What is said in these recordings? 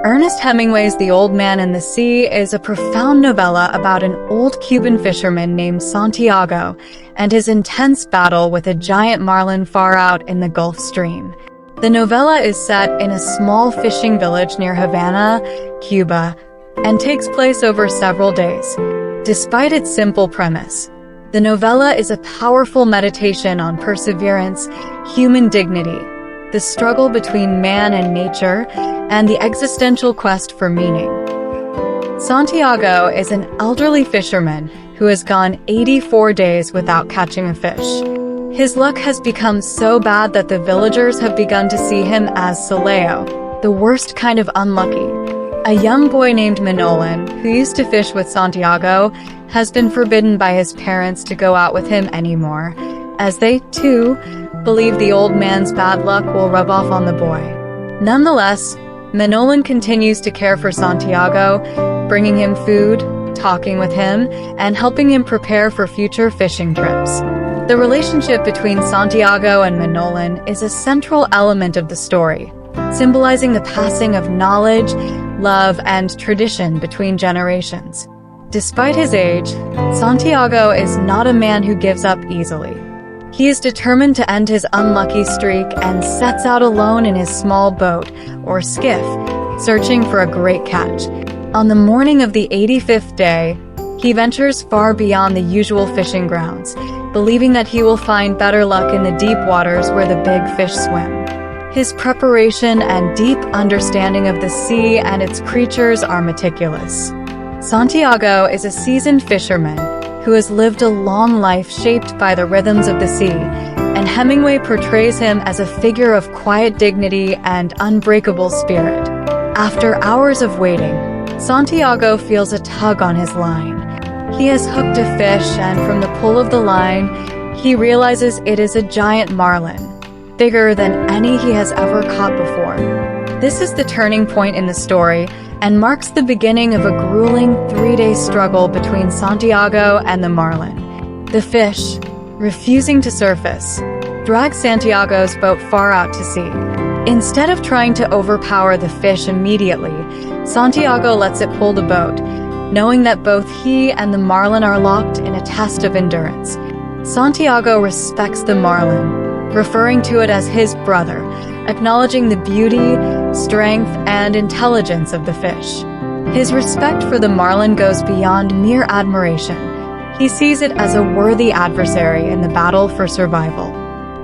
Ernest Hemingway's The Old Man and the Sea is a profound novella about an old Cuban fisherman named Santiago and his intense battle with a giant marlin far out in the Gulf Stream. The novella is set in a small fishing village near Havana, Cuba, and takes place over several days. Despite its simple premise, the novella is a powerful meditation on perseverance, human dignity, the struggle between man and nature, and the existential quest for meaning. Santiago is an elderly fisherman who has gone 84 days without catching a fish. His luck has become so bad that the villagers have begun to see him as Soleo, the worst kind of unlucky. A young boy named Manolin, who used to fish with Santiago, has been forbidden by his parents to go out with him anymore, as they, too, believe the old man's bad luck will rub off on the boy. Nonetheless, Manolin continues to care for Santiago, bringing him food, talking with him, and helping him prepare for future fishing trips. The relationship between Santiago and Manolin is a central element of the story, symbolizing the passing of knowledge, love, and tradition between generations. Despite his age, Santiago is not a man who gives up easily. He is determined to end his unlucky streak and sets out alone in his small boat, or skiff, searching for a great catch. On the morning of the 85th day, he ventures far beyond the usual fishing grounds, believing that he will find better luck in the deep waters where the big fish swim. His preparation and deep understanding of the sea and its creatures are meticulous. Santiago is a seasoned fisherman who has lived a long life shaped by the rhythms of the sea, and Hemingway portrays him as a figure of quiet dignity and unbreakable spirit. After hours of waiting, Santiago feels a tug on his line. He has hooked a fish, and from the pull of the line, he realizes it is a giant marlin, bigger than any he has ever caught before. This is the turning point in the story, and marks the beginning of a grueling 3-day struggle between Santiago and the marlin. The fish, refusing to surface, drags Santiago's boat far out to sea. Instead of trying to overpower the fish immediately, Santiago lets it pull the boat, knowing that both he and the marlin are locked in a test of endurance. Santiago respects the marlin, referring to it as his brother, acknowledging the beauty, strength, and intelligence of the fish. His respect for the marlin goes beyond mere admiration. He sees it as a worthy adversary in the battle for survival.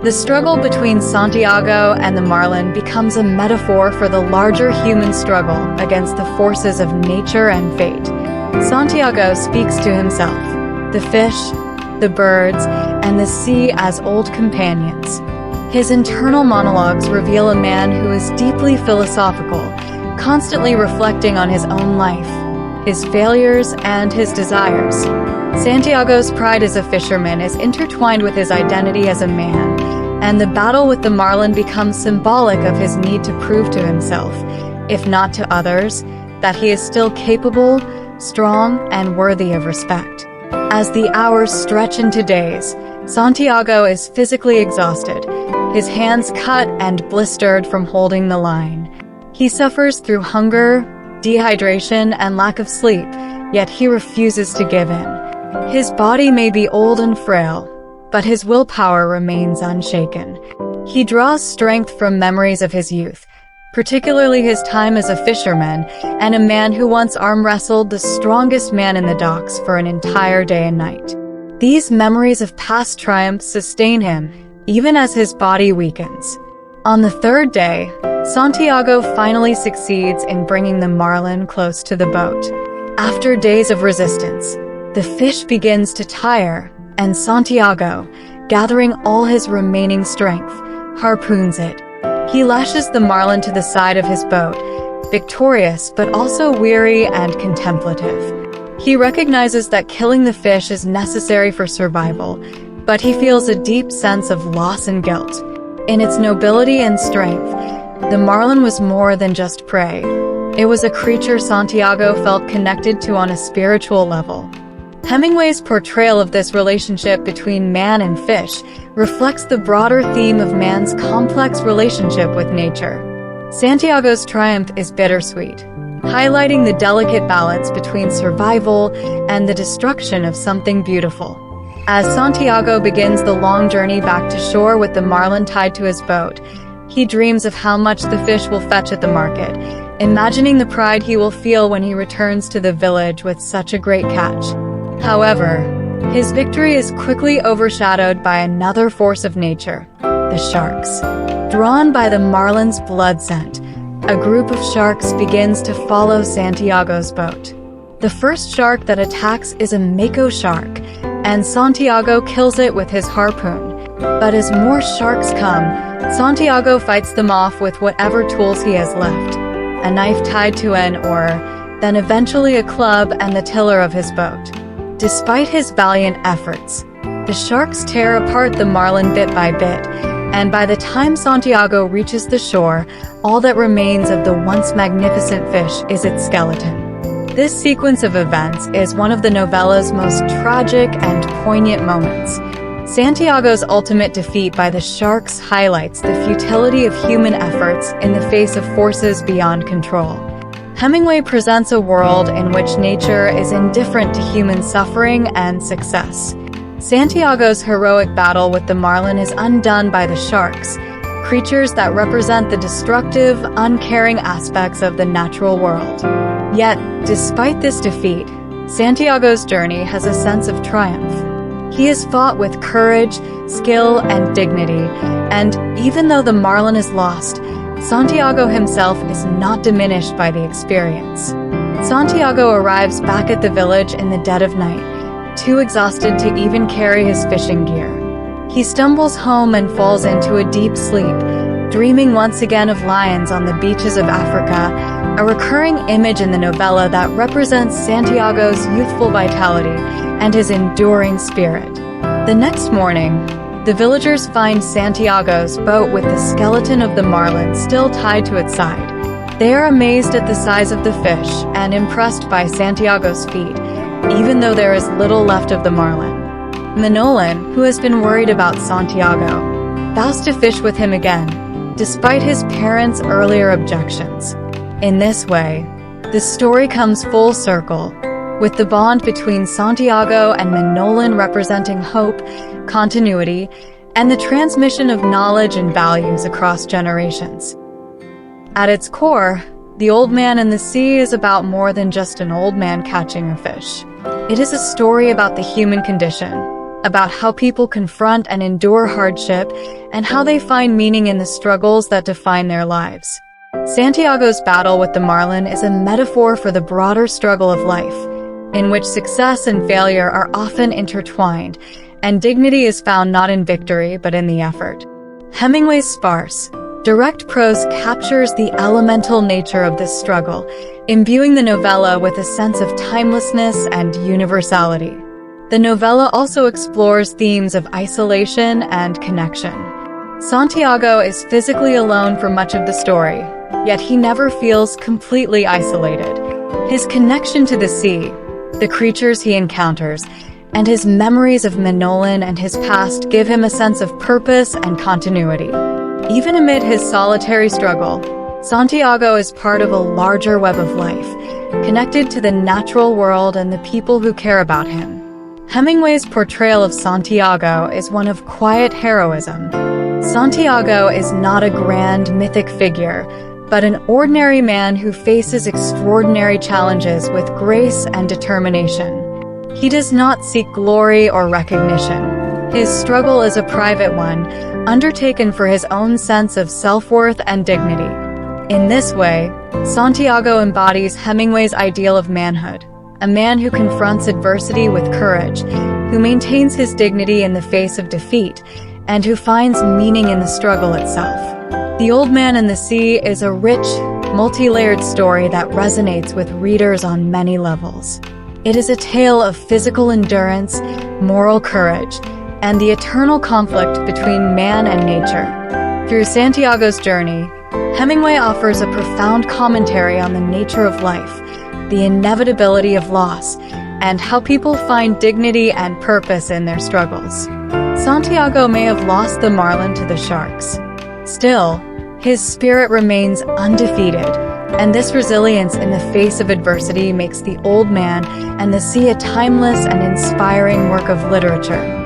The struggle between Santiago and the marlin becomes a metaphor for the larger human struggle against the forces of nature and fate. Santiago speaks to himself, the fish, the birds, and the sea as old companions. His internal monologues reveal a man who is deeply philosophical, constantly reflecting on his own life, his failures, and his desires. Santiago's pride as a fisherman is intertwined with his identity as a man, and the battle with the marlin becomes symbolic of his need to prove to himself, if not to others, that he is still capable, strong, and worthy of respect. As the hours stretch into days, Santiago is physically exhausted, his hands cut and blistered from holding the line. He suffers through hunger, dehydration, and lack of sleep, yet he refuses to give in. His body may be old and frail, but his willpower remains unshaken. He draws strength from memories of his youth, particularly his time as a fisherman and a man who once arm-wrestled the strongest man in the docks for an entire day and night. These memories of past triumphs sustain him, even as his body weakens. On the 3rd day, Santiago finally succeeds in bringing the marlin close to the boat. After days of resistance, the fish begins to tire, and Santiago, gathering all his remaining strength, harpoons it. He lashes the marlin to the side of his boat, victorious but also weary and contemplative. He recognizes that killing the fish is necessary for survival, but he feels a deep sense of loss and guilt. In its nobility and strength, the marlin was more than just prey. It was a creature Santiago felt connected to on a spiritual level. Hemingway's portrayal of this relationship between man and fish reflects the broader theme of man's complex relationship with nature. Santiago's triumph is bittersweet, highlighting the delicate balance between survival and the destruction of something beautiful. As Santiago begins the long journey back to shore with the marlin tied to his boat, he dreams of how much the fish will fetch at the market, imagining the pride he will feel when he returns to the village with such a great catch. However, his victory is quickly overshadowed by another force of nature, the sharks. Drawn by the marlin's blood scent, a group of sharks begins to follow Santiago's boat. The first shark that attacks is a mako shark, and Santiago kills it with his harpoon. But as more sharks come, Santiago fights them off with whatever tools he has left, a knife tied to an oar, then eventually a club and the tiller of his boat. Despite his valiant efforts, the sharks tear apart the marlin bit by bit, and by the time Santiago reaches the shore, all that remains of the once magnificent fish is its skeleton. This sequence of events is one of the novella's most tragic and poignant moments. Santiago's ultimate defeat by the sharks highlights the futility of human efforts in the face of forces beyond control. Hemingway presents a world in which nature is indifferent to human suffering and success. Santiago's heroic battle with the marlin is undone by the sharks, creatures that represent the destructive, uncaring aspects of the natural world. Yet, despite this defeat, Santiago's journey has a sense of triumph. He has fought with courage, skill, and dignity, and even though the marlin is lost, Santiago himself is not diminished by the experience. Santiago arrives back at the village in the dead of night, too exhausted to even carry his fishing gear. He stumbles home and falls into a deep sleep, dreaming once again of lions on the beaches of Africa, a recurring image in the novella that represents Santiago's youthful vitality and his enduring spirit. The next morning, the villagers find Santiago's boat with the skeleton of the marlin still tied to its side. They are amazed at the size of the fish and impressed by Santiago's feat, even though there is little left of the marlin. Marlin, who has been worried about Santiago, vows to fish with him again, despite his parents' earlier objections. In this way, the story comes full circle, with the bond between Santiago and Marlin representing hope, continuity, and the transmission of knowledge and values across generations. At its core, The Old Man and the Sea is about more than just an old man catching a fish. It is a story about the human condition, about how people confront and endure hardship, and how they find meaning in the struggles that define their lives. Santiago's battle with the marlin is a metaphor for the broader struggle of life, in which success and failure are often intertwined, and dignity is found not in victory but in the effort. Hemingway's sparse, direct prose captures the elemental nature of this struggle, imbuing the novella with a sense of timelessness and universality. The novella also explores themes of isolation and connection. Santiago is physically alone for much of the story, yet he never feels completely isolated. His connection to the sea, the creatures he encounters, and his memories of Marlin and his past give him a sense of purpose and continuity. Even amid his solitary struggle, Santiago is part of a larger web of life, connected to the natural world and the people who care about him. Hemingway's portrayal of Santiago is one of quiet heroism. Santiago is not a grand mythic figure, but an ordinary man who faces extraordinary challenges with grace and determination. He does not seek glory or recognition. His struggle is a private one, undertaken for his own sense of self-worth and dignity. In this way, Santiago embodies Hemingway's ideal of manhood, a man who confronts adversity with courage, who maintains his dignity in the face of defeat, and who finds meaning in the struggle itself. The Old Man and the Sea is a rich, multi-layered story that resonates with readers on many levels. It is a tale of physical endurance, moral courage, and the eternal conflict between man and nature. Through Santiago's journey, Hemingway offers a profound commentary on the nature of life, the inevitability of loss, and how people find dignity and purpose in their struggles. Santiago may have lost the marlin to the sharks. Still, His spirit remains undefeated, and this resilience in the face of adversity makes The Old Man and the Sea a timeless and inspiring work of literature.